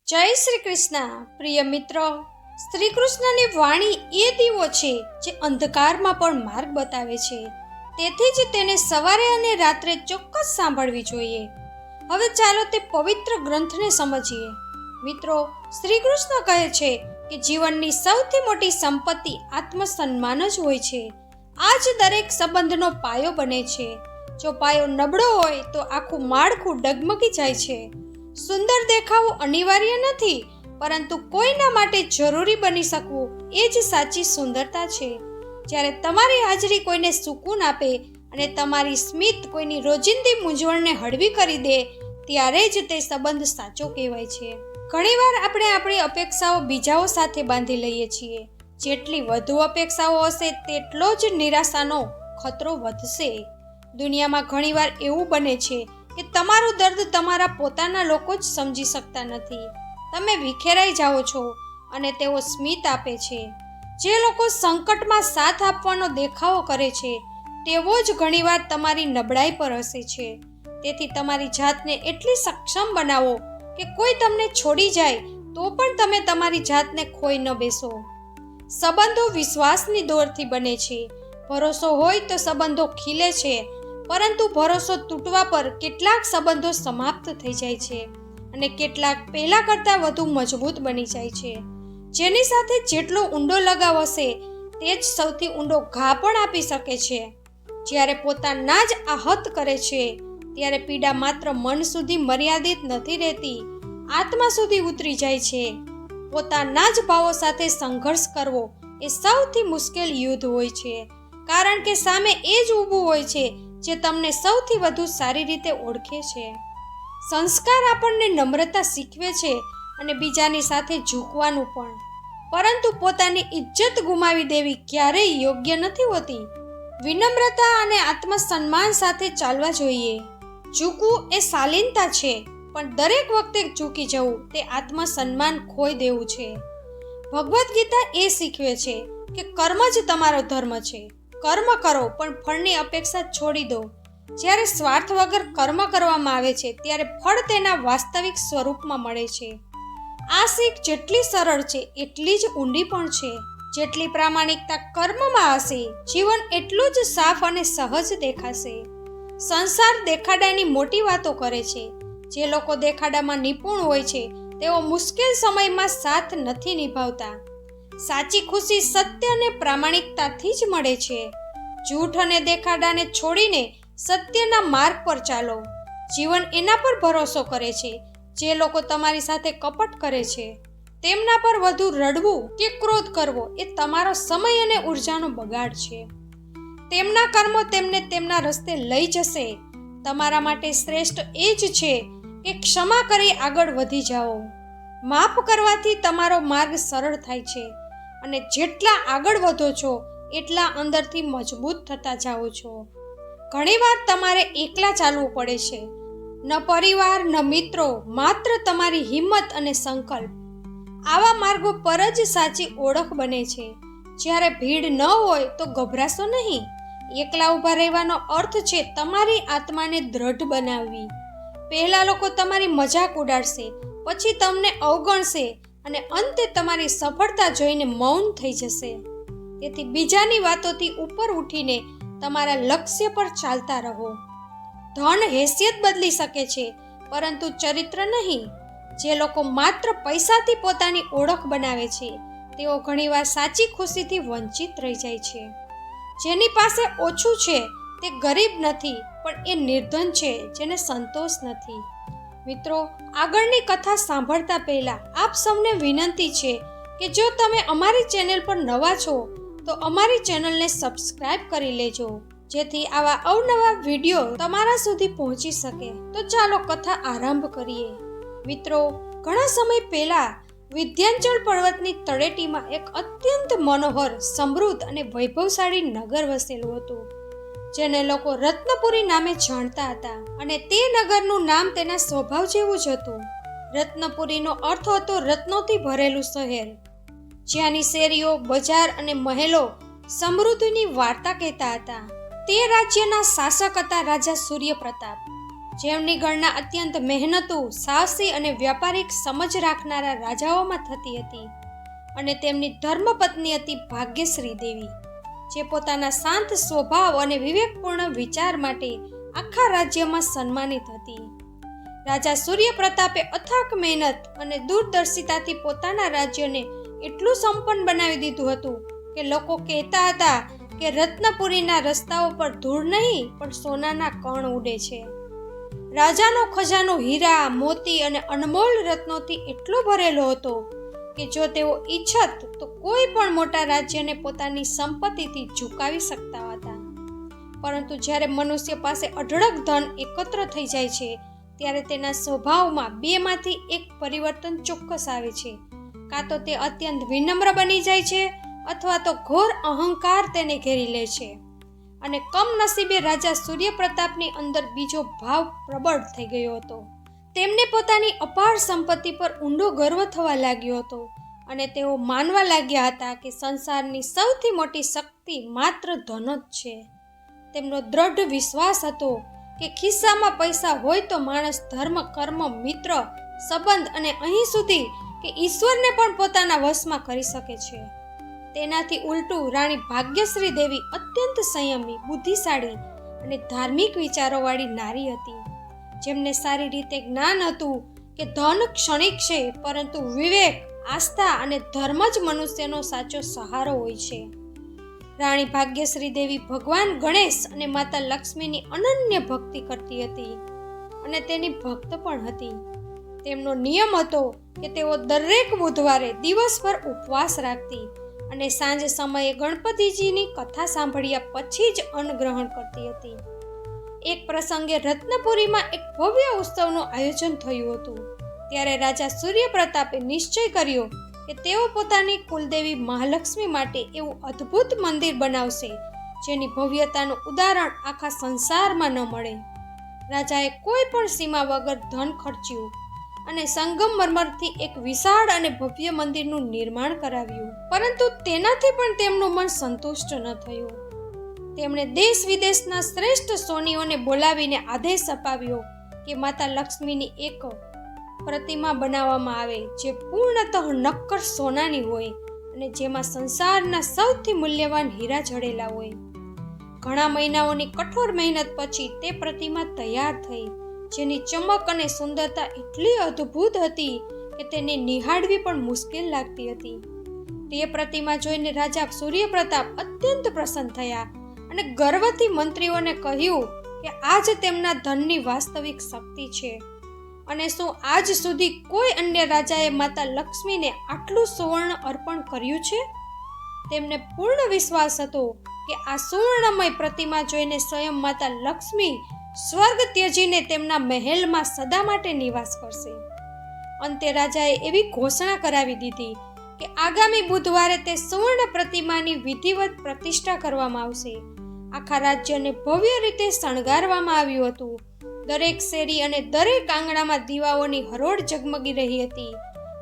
જય શ્રી કૃષ્ણ. પ્રિય મિત્રો, શ્રી કૃષ્ણની વાણી એ દીવો છે જે અંધકારમાં પણ માર્ગ બતાવે છે. તેથી જ તેને સવારે અને રાત્રે ચોક્કસ સાંભળવી જોઈએ. હવે ચાલો તે પવિત્ર ગ્રંથને સમજીએ. મિત્રો, શ્રી કૃષ્ણ કહે છે કે જીવનની સૌથી મોટી સંપત્તિ આત્મસન્માન જ હોય છે. આ જ દરેક સંબંધનો પાયો બને છે. જો પાયો નબળો હોય તો આખું માળખું ડગમગી જાય છે. સુંદર દેખાવું અનિવાર્ય નથી, પરંતુ કોઈના માટે જરૂરી બની શકવું એ જ સાચી સુંદરતા છે. જ્યારે તમારી હાજરી કોઈને સુકૂન આપે અને તમારી સ્મિત કોઈની રોજિંદી મૂંઝવણને હળવી કરી દે, ત્યારે જ તે સંબંધ સાચો કહેવાય છે. ઘણીવાર આપણે આપણી અપેક્ષાઓ બીજાઓ સાથે બાંધી લઈએ છીએ. જેટલી વધુ અપેક્ષાઓ હશે તેટલો જ નિરાશાનો ખતરો વધશે. દુનિયામાં ઘણીવાર એવું બને છે કે તમારું દર્દ તમારા પોતાના લોકો જ સમજી શકતા નથી. તમે વિખેરાઈ જાઓ છો અને તેઓ સ્મિત આપે છે. જે લોકો સંકટમાં સાથ આપવાનો દેખાવો કરે છે તેવો જ ઘણીવાર તમારી નબળાઈ પર હસે છે. તેથી તમારી જાતને એટલી સક્ષમ બનાવો કે કોઈ તમને છોડી જાય તો પણ તમે તમારી જાતને ખોઈ ન બેસો. સંબંધો વિશ્વાસની દોરથી બને છે. ભરોસો હોય તો સંબંધો ખીલે છે, પરંતુ ભરોસો તૂટવા પર કેટલાક સંબંધો સમાપ્ત થઈ જાય છે અને કેટલાક પહેલા કરતાં વધુ મજબૂત બની જાય છે. જેની સાથે જેટલો ઊંડો લગાવ હશે તે જ સૌથી ઊંડો ઘા પણ આપી શકે છે. જ્યારે પોતાના જ આહત કરે છે ત્યારે પીડા માત્ર મન સુધી મર્યાદિત નથી રહેતી, આત્મા સુધી ઉતરી જાય છે. પોતાના જ ભાવો સાથે સંઘર્ષ કરવો એ સૌથી મુશ્કેલ યુદ્ધ હોય છે, કારણ કે સામે એ જ ઊભું હોય છે જે તમને સૌથી વધુ સારી રીતે ઓળખે છે. સંસ્કાર આપણને નમ્રતા શીખવે છે અને બીજાની સાથે ઝૂકવાનું પણ, પરંતુ પોતાની ઇજ્જત ગુમાવી દેવી ક્યારેય યોગ્ય નથી હોતી. વિનમ્રતા અને આત્મસન્માન સાથે ચાલવા જોઈએ. ઝૂકવું એ શાલીનતા છે, પણ દરેક વખતે ઝૂકી જવું તે આત્મસન્માન ખોઈ દેવું છે. ભગવદ્ ગીતા એ શીખવે છે કે કર્મ જ તમારો ધર્મ છે. કર્મ કરો પણ ફળની અપેક્ષા છોડી દો. જ્યારે સ્વાર્થ વગર કર્મ કરવામાં આવે છે ત્યારે ફળ તેના વાસ્તવિક સ્વરૂપમાં મળે છે. આ શીખ જેટલી સરળ છે એટલી જ ઊંડી પણ છે. જેટલી પ્રામાણિકતા કર્મમાં હશે, જીવન એટલું જ સાફ અને સહજ દેખાશે. સંસાર દેખાડાની મોટી વાતો કરે છે. જે લોકો દેખાડામાં નિપુણ હોય છે તેઓ મુશ્કેલ સમયમાં સાથ નથી નિભાવતા. સાચી ખુશી સત્ય અને પ્રામાણિકતાથી જ મળે છે. જૂઠ અને દેખાડાને છોડીને સત્યના માર્ગ પર ચાલો. જીવન એના પર ભરોસો કરે છે જે લોકો તમારી સાથે કપટ કરે છે. તેમના પર વધુ રડવું કે ક્રોધ કરવો એ તમારો સમય અને ઉર્જાનો બગાડ છે. તેમના કર્મો તેમને તેમના રસ્તે લઈ જશે. તમારા માટે શ્રેષ્ઠ એ જ છે કે ક્ષમા કરી આગળ વધી જાઓ. માફ કરવાથી તમારો માર્ગ સરળ થાય છે અને જેટલા આગળ વધો છો એટલા અંદરથી મજબૂત થતા જાઓ છો. ઘણીવાર તમારે એકલા ચાલવું પડે છે. ન પરિવાર ન મિત્રો, માત્ર તમારી હિંમત અને સંકલ્પ. આવા માર્ગો પર જ સાચી ઓળખ બને છે. જ્યારે ભીડ ન હોય તો ગભરાશો નહીં. એકલા ઊભા રહેવાનો અર્થ છે તમારી આત્માને દ્રઢ બનાવવી. પહેલા લોકો તમારી મજાક ઉડાડશે, પછી તમને અવગણશે અને અંતે તમારી સફળતા જોઈને મૌન થઈ જશે. તેથી બીજાની વાતોથી ઉપર ઉઠીને તમારા લક્ષ્ય પર ચાલતા રહો. ધન હેસિયત બદલી શકે છે, પરંતુ ચરિત્ર નહીં. જે લોકો માત્ર પૈસાથી પોતાની ઓળખ બનાવે છે તેઓ ઘણીવાર સાચી ખુશીથી વંચિત રહી જાય છે. જેની પાસે ઓછું છે તે ગરીબ નથી, પણ એ નિર્ધન છે જેને સંતોષ નથી. મિત્રો, આગળની કથા સાંભળતા પહેલા આપ સૌને વિનંતી છે કે જો તમે અમારી ચેનલ પર નવા છો તો અમારી ચેનલને સબસ્ક્રાઇબ કરી લેજો, જેથી આવા અવનવા વિડીયો તમારા સુધી પહોંચી શકે. તો ચાલો કથા આરંભ કરીએ. મિત્રો, ઘણા સમય પહેલા વિંધ્યાચલ પર્વતની તળેટીમાં એક અત્યંત મનોહર, સમૃદ્ધ અને વૈભવશાળી નગર વસેલું હતું, જેને લોકો રત્નપુરી નામે જાણતા હતા. અને તે નગરનું નામ તેના સ્વભાવ જેવું જ હતું. રત્નપુરીનો અર્થ હતો રત્નોથી ભરેલું શહેર, જ્યાંની શેરીઓ, બજાર અને મહેલો સમૃદ્ધિની વાર્તા કહેતા હતા. તે રાજ્યના શાસક હતા રાજા સૂર્યપ્રતાપ, જેમની ગણના અત્યંત મહેનતુ, સાહસી અને વ્યાપારિક સમજ રાખનારા રાજાઓમાં થતી હતી, અને તેમની ધર્મપત્ની હતી ભાગ્યશ્રી દેવી, જે પોતાના શાંત સ્વભાવ અને વિવેકપૂર્ણ વિચાર માટે આખા રાજ્યમાં સન્માનિત હતી. રાજા સૂર્યપ્રતાપે અથાક મહેનત અને દૂરદર્શિતાથી પોતાના રાજ્યને એટલું સંપન્ન બનાવી દીધું હતું કે લોકો કહેતા હતા કે રત્નપુરીના રસ્તાઓ પર ધૂળ નહીં પણ સોનાના કણ ઉડે છે. રાજાનો ખજાનો હીરા, મોતી અને અનમોલ રત્નોથી એટલો ભરેલો હતો કે જો તેઓ ઈચ્છત તો કોઈ પણ મોટા રાજ્યને પોતાની સંપત્તિથી ઝુકાવી શકતા હતા. પરંતુ જ્યારે મનુષ્ય પાસે અઢળક ધન એકત્ર થઈ જાય છે ત્યારે તેના સ્વભાવમાં બેમાંથી એક પરિવર્તન ચોક્કસ આવે છે. કાં તો તે અત્યંત વિનમ્ર બની જાય છે અથવા તો ઘોર અહંકાર તેને ઘેરી લે છે. અને કમનસીબે રાજા સૂર્યપ્રતાપની અંદર બીજો ભાવ પ્રબળ થઈ ગયો હતો. તેમને પોતાની અપાર સંપત્તિ પર ઊંડો ગર્વ થવા લાગ્યો હતો અને તેઓ માનવા લાગ્યા હતા કે સંસારની સૌથી મોટી શક્તિ માત્ર ધન જ છે. તેમનો દ્રઢ વિશ્વાસ હતો કે ખિસ્સામાં પૈસા હોય તો માણસ ધર્મ, કર્મ, મિત્ર, સંબંધ અને અહીં સુધી કે ઈશ્વરને પણ પોતાના વશમાં કરી શકે છે. તેનાથી ઉલટું રાણી ભાગ્યશ્રી દેવી અત્યંત સંયમી, બુદ્ધિશાળી અને ધાર્મિક વિચારોવાળી નારી હતી, જેમને સારી રીતે જ્ઞાન હતું કે ધન ક્ષણિક છે, પરંતુ વિવેક, આસ્થા અને ધર્મ જ મનુષ્યનો સાચો સહારો હોય છે. રાણી ભાગ્યશ્રી દેવી ભગવાન ગણેશ અને માતા લક્ષ્મીની અનન્ય ભક્તિ કરતી હતી અને તેની ભક્ત પણ હતી. તેમનો નિયમ હતો કે તેઓ દરેક બુધવારે દિવસભર ઉપવાસ રાખતી અને સાંજ સમયે ગણપતિજીની કથા સાંભળ્યા પછી જ અન્ન ગ્રહણ કરતી હતી. એક પ્રસંગે રત્નપુરીમાં એક ભવ્ય ઉત્સવનું આયોજન થયું હતું. ત્યારે રાજા સૂર્યપ્રતાપે નિશ્ચય કર્યો કે તેઓ પોતાની કુલદેવી મહાલક્ષ્મી માટે એવું અદ્ભુત મંદિર બનાવશે જેની ભવ્યતાનું ઉદાહરણ આખા સંસારમાં ન મળે. રાજાએ કોઈ પણ સીમા વગર ધન ખર્ચ્યું અને સંગમરમરથી એક વિશાળ અને ભવ્ય મંદિરનું નિર્માણ કરાવ્યું. પરંતુ તેનાથી પણ તેમનું મન સંતુષ્ટ ન થયું. તેમણે દેશ વિદેશના શ્રેષ્ઠ સોનીઓને બોલાવીને આદેશ અપાવ્યો કે માતા લક્ષ્મીની એક પ્રતિમા બનાવવામાં આવે જે પૂર્ણતઃ નક્કર સોનાની હોય અને જેમાં સંસારના સૌથી મૂલ્યવાન હીરા જડેલા હોય. ઘણા મહિનાઓની કઠોર મહેનત પછી તે પ્રતિમા તૈયાર થઈ, જેની ચમક અને સુંદરતા એટલી અદ્ભુત હતી કે તેને નિહાળવી પણ મુશ્કેલ લાગતી હતી. તે પ્રતિમા જોઈને રાજા સૂર્યપ્રતાપ અત્યંત પ્રસન્ન થયા અને ગર્વથી મંત્રીઓને કહ્યું કે આ જ તેમના ધનની વાસ્તવિક શક્તિ છે. અને શું આજ સુધી કોઈ અન્ય રાજાએ માતા લક્ષ્મીને આટલું સુવર્ણ અર્પણ કર્યું છે? તેમને પૂર્ણ વિશ્વાસ હતો કે આ સુવર્ણમય પ્રતિમા જોઈને સ્વયં માતા લક્ષ્મી સ્વર્ગ ત્યજીને તેમના મહેલમાં સદા માટે નિવાસ કરશે. અંતે રાજાએ એવી ઘોષણા કરાવી દીધી કે આગામી બુધવારે તે સુવર્ણ પ્રતિમાની વિધિવત પ્રતિષ્ઠા કરવામાં આવશે. આખા રાજ્યને ભવ્ય રીતે શણગારવામાં આવ્યું હતું. દરેક શેરી અને દરેક આંગણામાં દીવાઓની હરોળ ઝગમગી રહી હતી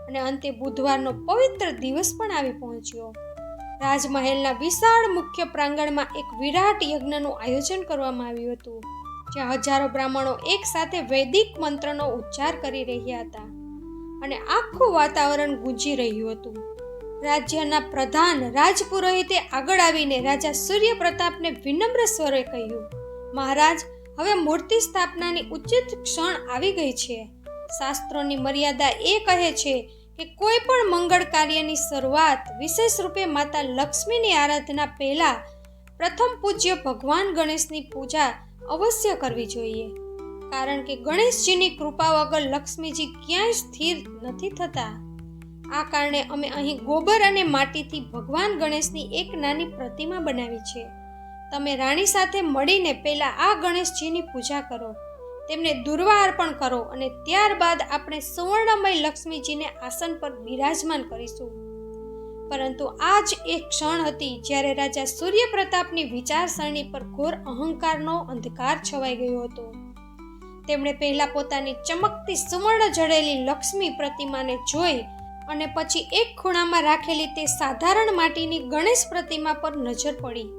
અને અંતે બુધવારનો પવિત્ર દિવસ પણ આવી પહોંચ્યો. રાજમહેલના વિશાળ મુખ્ય પ્રાંગણમાં એક વિરાટ યજ્ઞનું આયોજન કરવામાં આવ્યું હતું, જ્યાં હજારો બ્રાહ્મણો એક સાથે વૈદિક મંત્રનો ઉચ્ચાર કરી રહ્યા હતા અને આખું વાતાવરણ ગુંજી રહ્યું હતું. રાજ્યના પ્રધાન રાજપુરોહિતે આગળ આવીને રાજા સૂર્યપ્રતાપને વિનમ્ર સ્વરે કહ્યું, મહારાજ, હવે મૂર્તિ સ્થાપનાની ઉચિત ક્ષણ આવી ગઈ છે. શાસ્ત્રોની મર્યાદા એ કહે છે કે કોઈ પણ મંગળ કાર્યની શરૂઆત વિશેષ રૂપે માતા લક્ષ્મીની આરાધના પહેલા પ્રથમ પૂજ્ય ભગવાન ગણેશની પૂજા અવશ્ય કરવી જોઈએ, કારણ કે ગણેશજીની કૃપા વગર લક્ષ્મીજી ક્યાંય સ્થિર નથી થતા. આ કારણે અમે અહીં ગોબર અને માટીથી ભગવાન ગણેશની એક નાની પ્રતિમા બનાવી છે. તમે રાણી સાથે મળીને પહેલા આ ગણેશજીની પૂજા કરો, તેમને દુર્વા અર્પણ કરો અને ત્યારબાદ આપણે સુવર્ણમય લક્ષ્મીજીને આસન પર બિરાજમાન કરીશું. પરંતુ આ જ એક ક્ષણ હતી જ્યારે રાજા સૂર્યપ્રતાપની વિચારસરણી પર ઘોર અહંકારનો અંધકાર છવાઈ ગયો હતો. તેમણે પહેલા પોતાની ચમકતી સુવર્ણ જડેલી લક્ષ્મી પ્રતિમાને જોઈ અને પછી એક ખૂણામાં રાખેલી તે સાધારણ માટીની ગણેશ પ્રતિમા પર નજર પડી.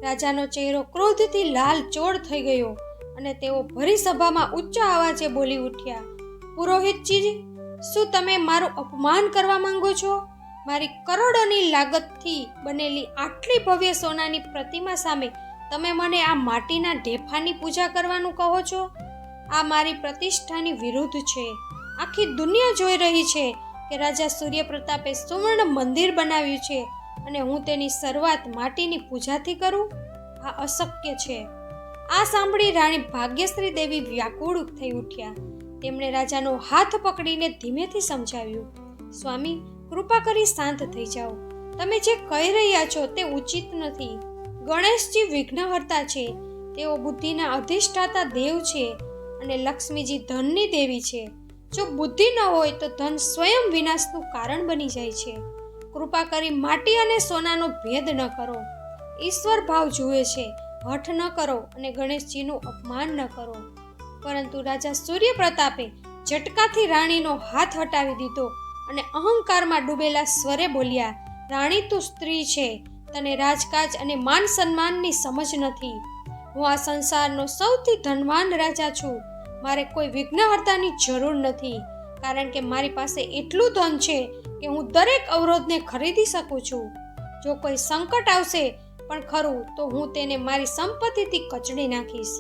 રાજાનો ચહેરો ક્રોધથી લાલચોળ થઈ ગયો અને તેઓ ભરી સભામાં ઊંચા અવાજે બોલી ઉઠ્યા, પુરોહિતજી, શું તમે મારું અપમાન કરવા માંગો છો? મારી કરોડોની લાગતથી બનેલી આટલી ભવ્ય સોનાની પ્રતિમા સામે તમે મને આ માટીના ઢેફાની પૂજા કરવાનું કહો છો? આ મારી પ્રતિષ્ઠાની વિરુદ્ધ છે. આખી દુનિયા જોઈ રહી છે કે રાજા સૂર્યપ્રતાપે સુવર્ણ મંદિર બનાવ્યું છે અને હું તેની શરૂઆત માટીની પૂજાથી કરું? આ અશક્ય છે. આ સાંભળી રાણી ભાગ્યશ્રી દેવી વ્યાકુળ થઈ ઉઠ્યા. તેમણે રાજાનો હાથ પકડીને ધીમેથી સમજાવ્યું, સ્વામી, કૃપા કરી શાંત થઈ જાઓ. તમે જે કહી રહ્યા છો તે ઉચિત નથી. ગણેશજી વિઘ્નહર્તા છે. તેઓ બુદ્ધિના અધિષ્ઠાતા દેવ છે અને લક્ષ્મીજી ધનની દેવી છે. જો બુદ્ધિ ન હોય તો ધન સ્વયં વિનાશનું કારણ બની જાય છે. કૃપા કરી માટી અને સોનાનો ભેદ ન કરો. ઈશ્વર ભાવ જુએ છે. હઠ ન કરો અને ગણેશજીનું અપમાન ન કરો. પરંતુ રાજા સૂર્યપ્રતાપે ઝટકાથી રાણીનો હાથ હટાવી દીધો અને અહંકારમાં ડૂબેલા સ્વરે બોલ્યા, રાણી, તું સ્ત્રી છે. તને રાજકાજ અને માન સન્માનની સમજ નથી. હું આ સંસારનો સૌથી ધનવાન રાજા છું. મારે કોઈ વિઘ્નહર્તાની જરૂર નથી, કારણ કે મારી પાસે એટલું ધન છે કે હું દરેક અવરોધને ખરીદી શકું છું. જો કોઈ સંકટ આવશે પણ ખરું તો હું તેને મારી સંપત્તિથી કચડી નાખીશ.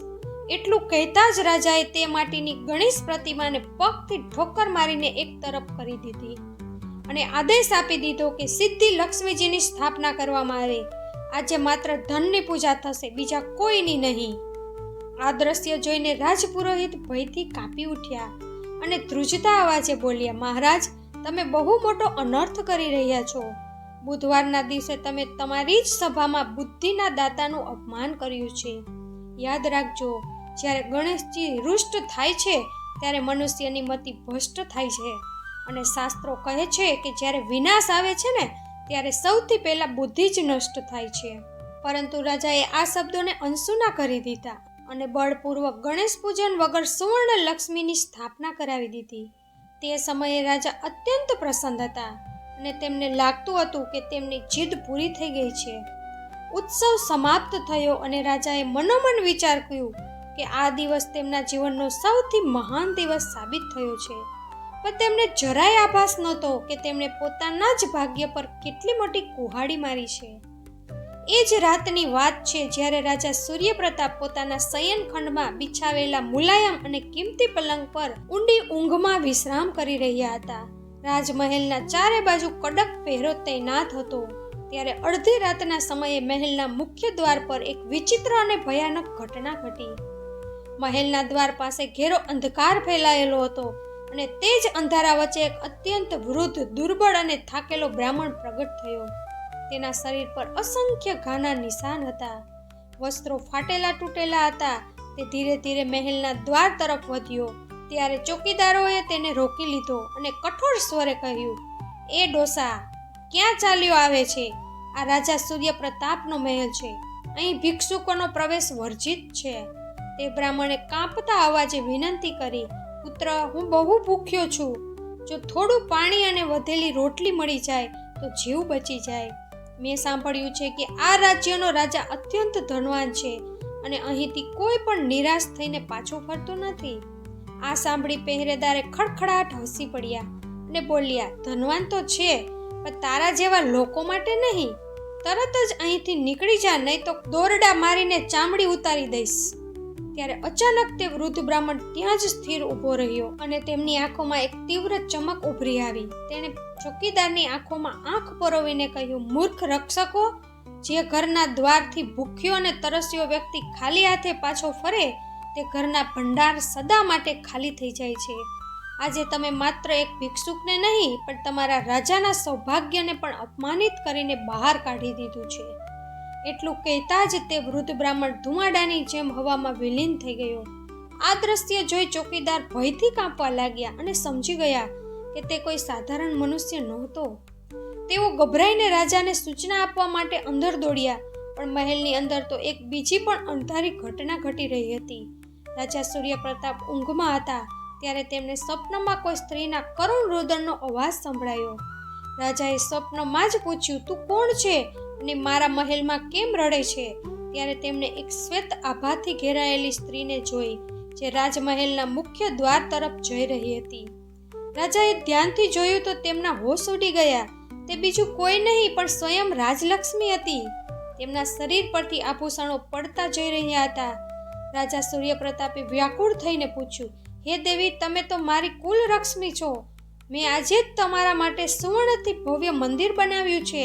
એટલું કહેતા જ રાજાએ તે માટીની ગણેશ પ્રતિમાને પગથી ઠોકર મારીને એક તરફ કરી દીધી અને આદેશ આપી દીધો કે સીધી લક્ષ્મીજીની સ્થાપના કરવામાં આવે. આજે માત્ર ધનની પૂજા થશે, બીજા કોઈની નહીં. આ દ્રશ્ય જોઈને રાજપુરોહિત ભયથી કાપી ઉઠ્યા અને ધ્રુજતા અવાજે બોલ્યા, મહારાજ, તમે બહુ મોટો અનર્થ કરી રહ્યા છો. બુધવારના દિવસે તમે તમારી જ સભામાં બુદ્ધિના દાતાનું અપમાન કર્યું છે. યાદ રાખજો, જ્યારે ગણેશજી રૂષ્ટ થાય છે ત્યારે મનુષ્યની મતિ ભ્રષ્ટ થાય છે અને શાસ્ત્રો કહે છે કે જ્યારે વિનાશ આવે છે ને ત્યારે સૌથી પહેલા બુદ્ધિ જ નષ્ટ થાય છે. પરંતુ રાજાએ આ શબ્દોને અનસુના કરી દીધા અને બળપૂર્વક ગણેશ પૂજન વગર સુવર્ણ લક્ષ્મીની સ્થાપના કરાવી દીધી. તે સમયે રાજા અત્યંત પ્રસન્ન હતા અને તેમને લાગતું હતું કે તેમની જીદ પૂરી થઈ ગઈ છે. ઉત્સવ સમાપ્ત થયો અને રાજાએ મનોમન વિચાર કર્યું કે આ દિવસ તેમના જીવનનો સૌથી મહાન દિવસ સાબિત થયો છે. પણ તેમને જરાય આભાસ નહોતો કે તેમણે પોતાના જ ભાગ્ય પર કેટલી મોટી કુહાડી મારી છે. એ જ રાતની વાત છે જ્યારે રાજા સૂર્યપ્રતાપ પોતાના શયનખંડમાં બિછાવેલા મુલાયમ અને કિંમતી પલંગ પર ઊંડી ઊંઘમાં વિશ્રામ કરી રહ્યા હતા. રાજમહેલના ચારે બાજુ કડક પહેરો તૈનાત હતો. ત્યારે અડધી રાતના સમયે મહેલના મુખ્ય દ્વાર પર એક વિચિત્ર અને ભયાનક ઘટના ઘટી. મહેલના દ્વાર પાસે ઘેરો અંધકાર ફેલાયેલો હતો અને તે જ અંધારા વચ્ચે એક અત્યંત વૃદ્ધ, દુર્બળ અને થાકેલો બ્રાહ્મણ પ્રગટ થયો. તેના શરીર પર અસંખ્ય ઘાના નિશાન હતા. વસ્ત્રો ફાટેલા તૂટેલા હતા. તે ધીરે ધીરે મહેલના દ્વાર તરફ વધ્યો. ત્યારે ચોકીદારોએ તેને રોકી લીધો અને કઠોર સ્વરે કહ્યું, એ ડોસા, ક્યાં ચાલ્યો આવે છે? આ રાજા સૂર્યપ્રતાપનો મહેલ છે. અહીં ભિક્ષુકોનો પ્રવેશ વર્જિત છે. તે બ્રાહ્મણે કાંપતા અવાજે વિનંતી કરી, પુત્ર, હું બહુ ભૂખ્યો છું. જો થોડું પાણી અને વધેલી રોટલી મળી જાય તો જીવ બચી જાય. મેં સાંભળ્યું છે કે આ રાજ્યનો રાજા અત્યંત ધનવાન છે અને અહીંથી કોઈ પણ નિરાશ થઈને પાછો ફરતો નથી. આ સાંભળી પહેરેદારે ખડખડાટ હસી પડ્યા અને બોલ્યા, ધનવાન તો છે, પણ તારા જેવા લોકો માટે નહીં. તરત જ અહીંથી નીકળી જા, નહીં તો દોરડા મારીને ચામડી ઉતારી દઈશ. ત્યારે અચાનક તે વૃદ્ધ બ્રાહ્મણ ત્યાં જ સ્થિર ઊભો રહ્યો અને તેમની આંખોમાં એક તીવ્ર ચમક ઉભરી આવી. તેણે ચોકીદારની આંખોમાં આંખ પરોવીને કહ્યું, મૂર્ખ રક્ષકો, જે ઘરના દ્વારથી ભૂખ્યો અને તરસ્યો વ્યક્તિ ખાલી હાથે પાછો ફરે તે ઘરના ભંડાર સદા માટે ખાલી થઈ જાય છે. આજે તમે માત્ર એક ભિક્ષુકને નહીં પણ તમારા રાજાના સૌભાગ્યને પણ અપમાનિત કરીને બહાર કાઢી દીધું છે. એટલું કહેતા જ તે વૃદ્ધ બ્રાહ્મણ ધુમાડાની જેમ હવામાં વિલીન થઈ ગયો. આ દ્રશ્ય જોઈ ચોકીદાર ભયથી કાંપવા લાગ્યા અને સમજી ગયા કે તે કોઈ સાધારણ મનુષ્ય નહોતો. તેઓ ગભરાઈને રાજાને સૂચના આપવા માટે અંદર દોડ્યા, પણ મહેલની અંદર તો એક બીજી પણ અંધારી ઘટના ઘટી રહી હતી. રાજા સૂર્યપ્રતાપ ઊંઘમાં હતા ત્યારે તેમને સ્વપ્નમાં કોઈ સ્ત્રીના કરુણ રોદનનો અવાજ સંભળાયો. રાજાએ સ્વપ્નમાં જ પૂછ્યું, તું કોણ છે અને મારા મહેલમાં કેમ રડે છે? ત્યારે તેમણે એક શ્વેત આભાથી ઘેરાયેલી સ્ત્રીને જોઈ, જે રાજમહેલના મુખ્ય દ્વાર તરફ જઈ રહી હતી. રાજાએ ધ્યાનથી જોયું તો તેમના હોશ ઉડી ગયા. તે બીજું કોઈ નહીં પણ સ્વયં રાજલક્ષ્મી હતી. તેમના શરીર પરથી આભૂષણો પડતા જઈ રહ્યા હતા. રાજા સૂર્યપ્રતાપે વ્યાકુળ થઈને પૂછ્યું, હે દેવી, તમે તો મારી કુલ લક્ષ્મી છો. મેં આજે જ તમારા માટે સુવર્ણથી ભવ્ય મંદિર બનાવ્યું છે.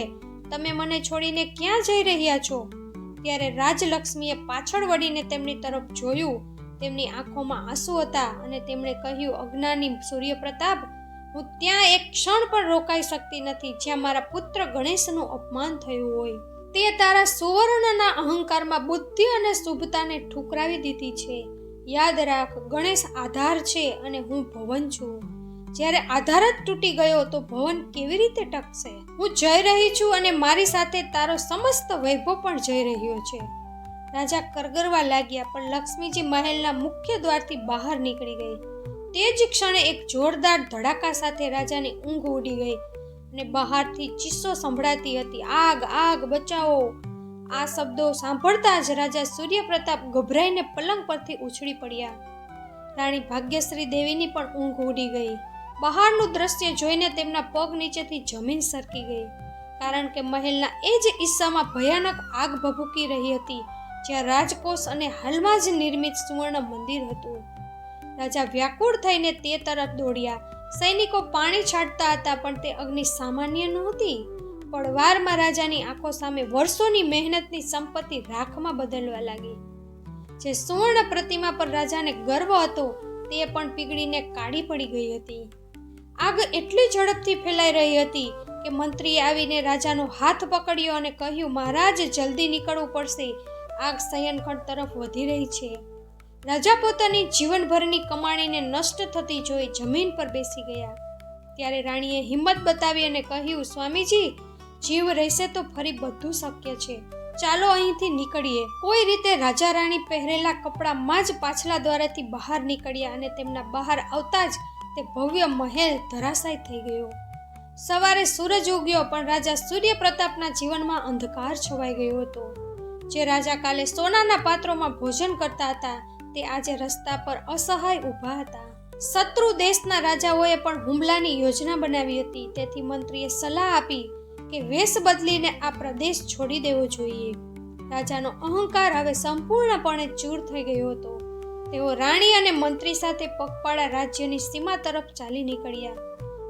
તમે મને છોડીને ક્યાં જઈ રહ્યા છો? ત્યારે રાજલક્ષ્મીએ પાછળ વળીને તેમની તરફ જોયું. તેમની આંખોમાં આંસુ હતા અને તેમણે કહ્યું, અજ્ઞાની સૂર્યપ્રતાપ, હું ત્યાં એક ક્ષણ પણ રોકાઈ શકતી નથી જ્યાં મારા પુત્ર ગણેશનું અપમાન થયું હોય. તે તારા સુવર્ણના અહંકારમાં બુદ્ધિ અને શુભતાને ઠુકરાવી દીધી છે. યાદ રાખ, ગણેશ આધાર છે અને હું ભવન છું. જ્યારે આધાર જ તૂટી ગયો તો ભવન કેવી રીતે ટકશે? હું જઈ રહી છું અને મારી સાથે તારો સમસ્ત વૈભવ પણ જઈ રહ્યો છે. રાજા કરગરવા લાગ્યા, પણ લક્ષ્મીજી મહેલના મુખ્ય દ્વારથી બહાર નીકળી ગઈ. તે જ ક્ષણે એક જોરદાર ધડાકા સાથે રાજાની ઊંઘ ઉડી ગઈ અને બહારથી ચીસો સંભળાતી હતી, આગ, આગ, બચાવો! આ શબ્દો સાંભળતા જ રાજા સૂર્યપ્રતાપ ગભરાઈને પલંગ પરથી ઉછળી પડ્યા. રાણી ભાગ્યશ્રી દેવીની પણ ઊંઘ ઉડી ગઈ. બહારનું દ્રશ્ય જોઈને તેમના પગ નીચેથી જમીન સરકી ગઈ, કારણ કે મહેલના એ જ ઈસ્સામાં ભયાનક આગ ભભૂકી રહી હતી, જ્યાં રાજકોષ અને હાલમાં જ નિર્મિત સુવર્ણ મંદિર હતું. રાજા વ્યાકુળ થઈને તે તરફ દોડ્યા. સૈનિકો પાણી છાંટતા હતા, પણ તે અગ્નિ સામાન્ય નહોતી. પળવારમાં રાજાની આંખો સામે વર્ષોની મહેનતની સંપત્તિ રાખમાં બદલવા લાગી. જે સુવર્ણ પ્રતિમા પર રાજાને ગર્વ હતો તે પણ પીગળીને કાળી પડી ગઈ હતી. આગ એટલી ઝડપથી ફેલાઈ રહી હતી કે મંત્રીએ આવીને રાજાનો હાથ પકડ્યો અને કહ્યું, મહારાજ, જલ્દી નીકળવું પડશે. આગ શયનખંડ તરફ વધી રહી છે. રાજા પોતાની જીવનભરની કમાણીને નષ્ટ થતી જોઈ જમીન પર બેસી ગયા. ત્યારે રાણીએ હિંમત બતાવી અને કહ્યું, સ્વામીજી, જીવ રહેશે તો ફરી બધું શક્ય છે. ચાલો અહીંથી નીકળીએ. કોઈ રીતે રાજા રાણી પહેરેલા કપડામાં જ પાછલા દ્વારેથી બહાર નીકળ્યા અને તેમના બહાર આવતા જ તે ભવ્ય મહેલ ધરાશાય થઈ ગયો. સવારે સૂરજ ઉગ્યો, પણ રાજા સૂર્યપ્રતાપના જીવનમાં અંધકાર છવાઈ ગયો હતો. જે રાજા કાલે સોનાના પાત્રોમાં ભોજન કરતા હતા, તે આજે રસ્તા પર અસહાય ઊભા હતા. શત્રુ દેશના રાજાઓએ પણ હુમલાની યોજના બનાવી હતી. તેથી મંત્રીએ સલાહ આપી કે વેશ બદલીને આ પ્રદેશ છોડી દેવો જોઈએ. રાજાનો અહંકાર હવે સંપૂર્ણપણે ચૂર થઈ ગયો હતો. તેઓ રાણી અને મંત્રી સાથે પગપાળા રાજ્યની સીમા તરફ ચાલી નીકળ્યા.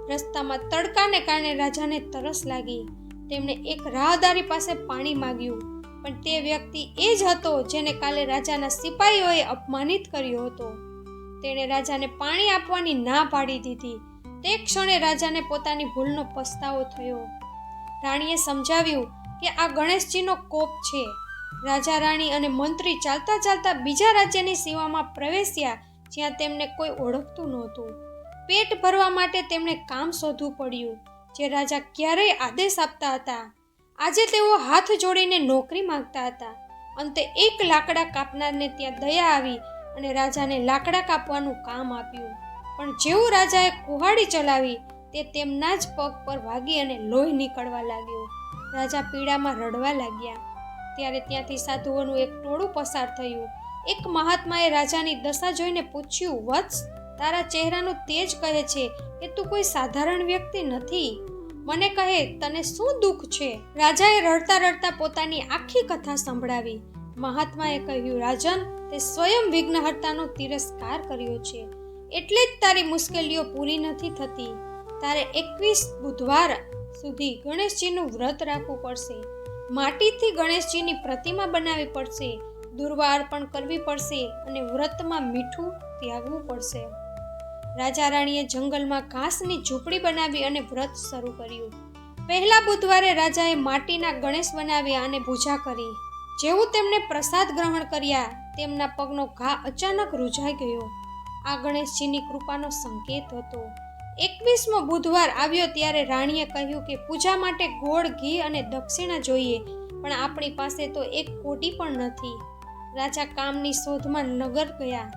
રસ્તામાં તડકાને કારણે રાજાને તરસ લાગી. તેમણે એક રાહદારી પાસે પાણી માંગ્યું, પણ તે વ્યક્તિ એ જ હતો જેને કાલે રાજાના સિપાહીઓએ અપમાનિત કર્યો હતો. તેણે રાજાને પાણી આપવાની ના પાડી દીધી. તે ક્ષણે રાજાને પોતાની ભૂલનો પસ્તાવો થયો. રાણીએ સમજાવ્યું કે આ ગણેશજીનો કોપ છે. રાજા, રાણી અને મંત્રી ચાલતા ચાલતા બીજા રાજ્યની સીમામાં પ્રવેશ્યા, જ્યાં તેમને કોઈ ઓળખતું નહોતું. પેટ ભરવા માટે તેમણે કામ શોધવું પડ્યું, જે રાજા ક્યારેય આદેશ આપતા હતા. આજે તેઓ હાથ જોડીને નોકરી માંગતા હતા. અંતે એક લાકડા કાપનારને ત્યાં દયા આવી અને રાજાને લાકડા કાપવાનું કામ આપ્યું. પણ જેવું રાજાએ કુહાડી ચલાવી, તે તેમના જ પગ પર વાગી અને લોહી નીકળવા લાગ્યું. રાજા પીડામાં રડવા લાગ્યા. ત્યારે ત્યાંથી સાધુઓનું એક ટોળું પસાર થયું. એક મહાત્માએ રાજાની દશા જોઈને પૂછ્યું, વત્સ, તારા ચહેરાનું તેજ કહે છે કે તું કોઈ સાધારણ વ્યક્તિ નથી. મને કહે, તને શું દુઃખ છે? રાજાએ રડતા રડતા પોતાની આખી કથા સંભળાવી. મહાત્માએ કહ્યું, રાજન, તે સ્વયં વિઘ્નહર્તાનો તિરસ્કાર કર્યો છે, એટલે જ તારી મુશ્કેલીઓ પૂરી નથી થતી. તારે 21 બુધવાર સુધી ગણેશજીનું વ્રત રાખવું પડશે. માટીથી ગણેશજીની પ્રતિમા બનાવવી પડશે, દુર્વા અર્પણ કરવી પડશે અને વ્રતમાં મીઠું ત્યાગવું પડશે. રાજા રાણીએ જંગલમાં ઘાસની ઝૂંપડી બનાવી અને વ્રત શરૂ કર્યું. પહેલા બુધવારે રાજાએ માટીના ગણેશ બનાવ્યા અને પૂજા કરી. જેવું તેમણે પ્રસાદ ગ્રહણ કર્યા, તેમના પગનો ઘા અચાનક રૂઝાઈ ગયો. આ ગણેશજીની કૃપાનો સંકેત હતો. 21મો બુધવાર આવ્યો ત્યારે રાણીએ કહ્યું કે પૂજા માટે ગોળ, ઘી અને દક્ષિણા જોઈએ, પણ આપણી પાસે તો એક કોટી પણ નથી. રાજા કામની શોધમાં નગર ગયા.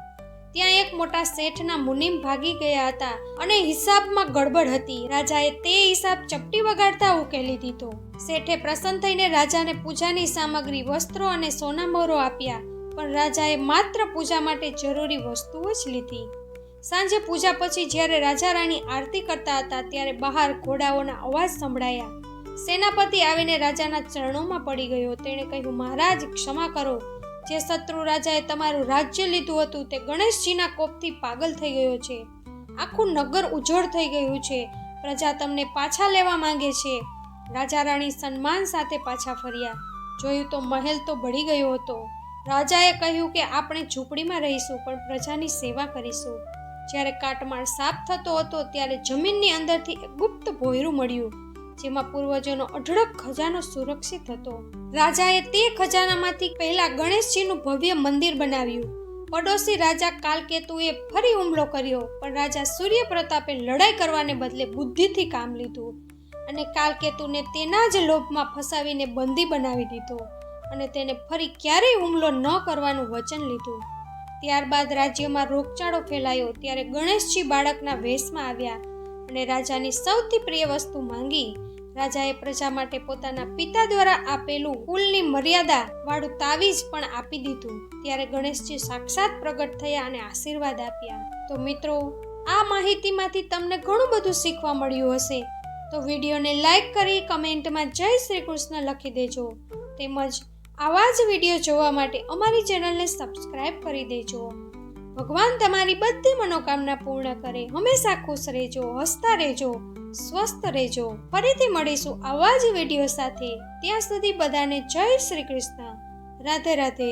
ત્યાં એક મોટા શેઠના મુનિમ ભાગી ગયા હતા અને હિસાબમાં ગડબડ હતી. રાજાએ તે હિસાબ ચપટી વગાડતા ઉકેલી દીધો. શેઠે પ્રસન્ન થઈને રાજાને પૂજાની સામગ્રી, વસ્ત્રો અને સોનામહોરો આપ્યા, પણ રાજાએ માત્ર પૂજા માટે જરૂરી વસ્તુઓ જ લીધી. સાંજે પૂજા પછી જ્યારે રાજા રાણી આરતી કરતા હતા ત્યારે બહાર ઘોડાઓના અવાજ સંભળાયા. સેનાપતિ આવીને રાજાના ચરણોમાં પડી ગયો. તેણે કહ્યું, મહારાજ, ક્ષમા કરો. જે શત્રુ રાજાએ તમારું રાજ્ય લીધું હતું તે ગણેશજીના કોપથી પાગલ થઈ ગયો છે. આખું નગર ઉજ્જડ થઈ ગયું છે. પ્રજા તમને પાછા લેવા માંગે છે. રાજા રાણી સન્માન સાથે પાછા ફર્યા. જોયું તો મહેલ તો બળી ગયો હતો. રાજાએ કહ્યું કે આપણે ઝૂંપડીમાં રહીશું પણ પ્રજાની સેવા કરીશું. જ્યારે કાટમાળ સાફ થતો હતો ત્યારે જમીનની અંદરથી એક ગુપ્ત ભોંયરું મળ્યું, જેમાં પૂર્વજોનો અઢળક ખજાનો સુરક્ષિત હતો. રાજાએ તે ખજાનામાંથી પહેલા ગણેશજીનું ભવ્ય મંદિર બનાવ્યું. પડોશી રાજા કાલકેતુએ ફરી હુમલો કર્યો, પણ રાજા સૂર્ય પ્રતાપે લડાઈ કરવાને બદલે બુદ્ધિથી કામ લીધું અને કાલકેતુને તેના જ લોભમાં ફસાવીને બંદી બનાવી દીધો અને તેને ફરી ક્યારેય હુમલો ન કરવાનું વચન લીધું. ત્યારબાદ રાજ્યમાં રોગચાળો ફેલાયો. ત્યારે ગણેશજી બાળકના વેશમાં આવ્યા અને રાજાની સૌથી પ્રિય વસ્તુ માંગી. રાજાએ પ્રજા માટે પોતાના પિતા દ્વારા આપેલું કુલની મર્યાદા વાળું તાવીજ પણ આપી દીધું. ત્યારે ગણેશજી સાક્ષાત પ્રગટ થયા અને આશીર્વાદ આપ્યા. તો મિત્રો, આ માહિતીમાંથી તમને ઘણું બધું શીખવા મળ્યું હશે. તો વિડીયોને લાઈક કરી કમેન્ટમાં જય શ્રી કૃષ્ણ લખી દેજો. તેમજ આવા જ વિડીયો જોવા માટે અમારી ચેનલને સબસ્ક્રાઇબ કરી દેજો. ભગવાન તમારી બધી મનોકામના પૂર્ણ કરે. હંમેશા ખુશ રહેજો, હસતા રહેજો, સ્વસ્થ રહેજો. ફરીથી મળીશું આવા જ વિડીયો સાથે. ત્યાં સુધી બધાને જય શ્રી કૃષ્ણ. રાધે રાધે.